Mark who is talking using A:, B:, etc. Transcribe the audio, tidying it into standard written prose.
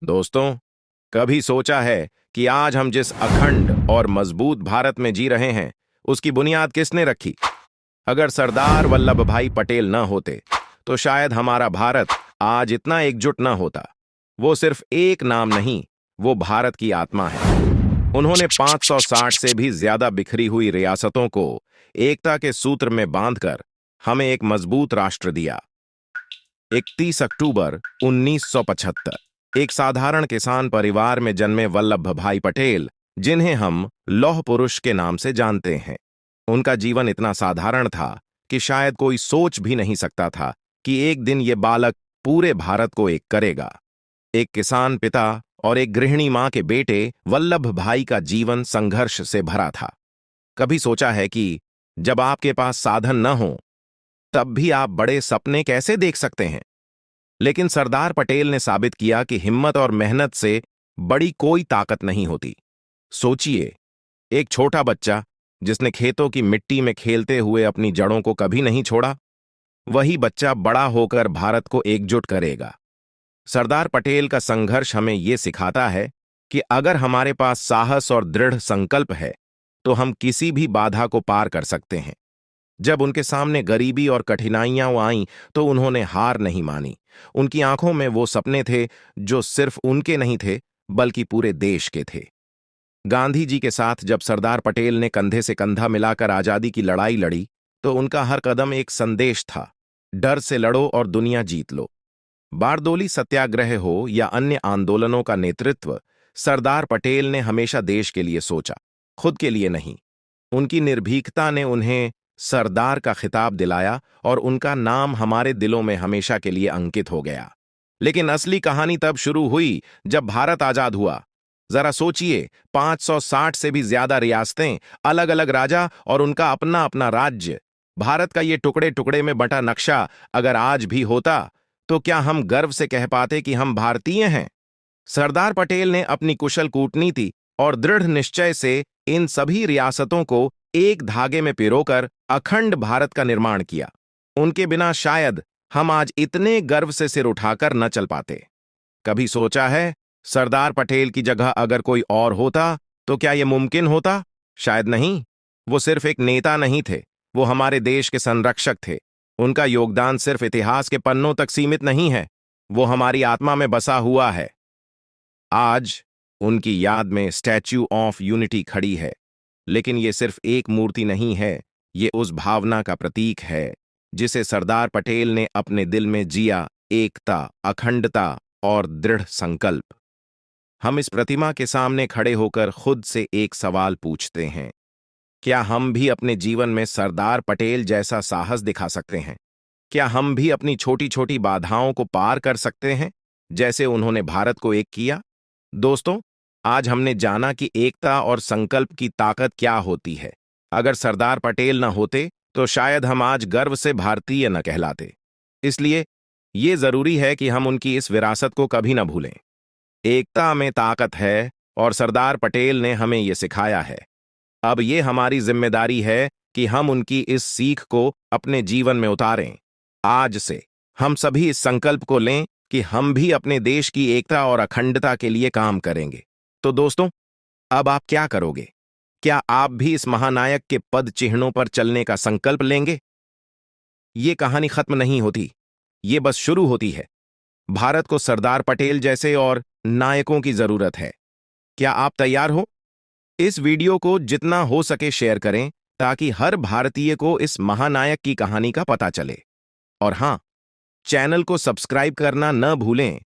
A: दोस्तों, कभी सोचा है कि आज हम जिस अखंड और मजबूत भारत में जी रहे हैं, उसकी बुनियाद किसने रखी? अगर सरदार वल्लभ भाई पटेल न होते, तो शायद हमारा भारत आज इतना एकजुट न होता। वो सिर्फ एक नाम नहीं, वो भारत की आत्मा है। उन्होंने 560 से भी ज्यादा बिखरी हुई रियासतों को एकता के सूत्र में बांधकर हमें एक मजबूत राष्ट्र दिया। 31 अक्टूबर 1975 एक साधारण किसान परिवार में जन्मे वल्लभ भाई पटेल, जिन्हें हम लौह पुरुष के नाम से जानते हैं। उनका जीवन इतना साधारण था कि शायद कोई सोच भी नहीं सकता था कि एक दिन ये बालक पूरे भारत को एक करेगा। एक किसान पिता और एक गृहिणी मां के बेटे वल्लभ भाई का जीवन संघर्ष से भरा था। कभी सोचा है कि जब आपके पास साधन न हो, तब भी आप बड़े सपने कैसे देख सकते हैं? लेकिन सरदार पटेल ने साबित किया कि हिम्मत और मेहनत से बड़ी कोई ताकत नहीं होती। सोचिए, एक छोटा बच्चा जिसने खेतों की मिट्टी में खेलते हुए अपनी जड़ों को कभी नहीं छोड़ा, वही बच्चा बड़ा होकर भारत को एकजुट करेगा। सरदार पटेल का संघर्ष हमें यह सिखाता है कि अगर हमारे पास साहस और दृढ़ संकल्प है, तो हम किसी भी बाधा को पार कर सकते हैं। जब उनके सामने गरीबी और कठिनाइयां आईं, तो उन्होंने हार नहीं मानी। उनकी आंखों में वो सपने थे जो सिर्फ उनके नहीं थे, बल्कि पूरे देश के थे। गांधी जी के साथ जब सरदार पटेल ने कंधे से कंधा मिलाकर आजादी की लड़ाई लड़ी, तो उनका हर कदम एक संदेश था, डर से लड़ो और दुनिया जीत लो। बारदोली सत्याग्रह हो या अन्य आंदोलनों का नेतृत्व, सरदार पटेल ने हमेशा देश के लिए सोचा, खुद के लिए नहीं। उनकी निर्भीकता ने उन्हें सरदार का खिताब दिलाया और उनका नाम हमारे दिलों में हमेशा के लिए अंकित हो गया। लेकिन असली कहानी तब शुरू हुई जब भारत आजाद हुआ। जरा सोचिए, 560 से भी ज्यादा रियासतें, अलग अलग राजा और उनका अपना अपना राज्य। भारत का ये टुकड़े टुकड़े में बंटा नक्शा अगर आज भी होता, तो क्या हम गर्व से कह पाते कि हम भारतीय हैं? सरदार पटेल ने अपनी कुशल कूटनीति और दृढ़ निश्चय से इन सभी रियासतों को एक धागे में पिरोकर अखंड भारत का निर्माण किया। उनके बिना शायद हम आज इतने गर्व से सिर उठाकर न चल पाते। कभी सोचा है, सरदार पटेल की जगह अगर कोई और होता, तो क्या यह मुमकिन होता? शायद नहीं। वो सिर्फ एक नेता नहीं थे, वो हमारे देश के संरक्षक थे। उनका योगदान सिर्फ इतिहास के पन्नों तक सीमित नहीं है, वो हमारी आत्मा में बसा हुआ है। आज उनकी याद में स्टैच्यू ऑफ यूनिटी खड़ी है, लेकिन ये सिर्फ एक मूर्ति नहीं है, ये उस भावना का प्रतीक है जिसे सरदार पटेल ने अपने दिल में जिया, एकता, अखंडता और दृढ़ संकल्प। हम इस प्रतिमा के सामने खड़े होकर खुद से एक सवाल पूछते हैं, क्या हम भी अपने जीवन में सरदार पटेल जैसा साहस दिखा सकते हैं? क्या हम भी अपनी छोटी छोटी बाधाओं को पार कर सकते हैं, जैसे उन्होंने भारत को एक किया? दोस्तों, आज हमने जाना कि एकता और संकल्प की ताकत क्या होती है। अगर सरदार पटेल न होते, तो शायद हम आज गर्व से भारतीय न कहलाते। इसलिए ये जरूरी है कि हम उनकी इस विरासत को कभी न भूलें। एकता में ताकत है और सरदार पटेल ने हमें ये सिखाया है। अब ये हमारी जिम्मेदारी है कि हम उनकी इस सीख को अपने जीवन में उतारें। आज से हम सभी इस संकल्प को लें कि हम भी अपने देश की एकता और अखंडता के लिए काम करेंगे। तो दोस्तों, अब आप क्या करोगे? क्या आप भी इस महानायक के पद चिन्हों पर चलने का संकल्प लेंगे? ये कहानी खत्म नहीं होती, ये बस शुरू होती है। भारत को सरदार पटेल जैसे और नायकों की जरूरत है। क्या आप तैयार हो? इस वीडियो को जितना हो सके शेयर करें, ताकि हर भारतीय को इस महानायक की कहानी का पता चले। और हां, चैनल को सब्सक्राइब करना न भूलें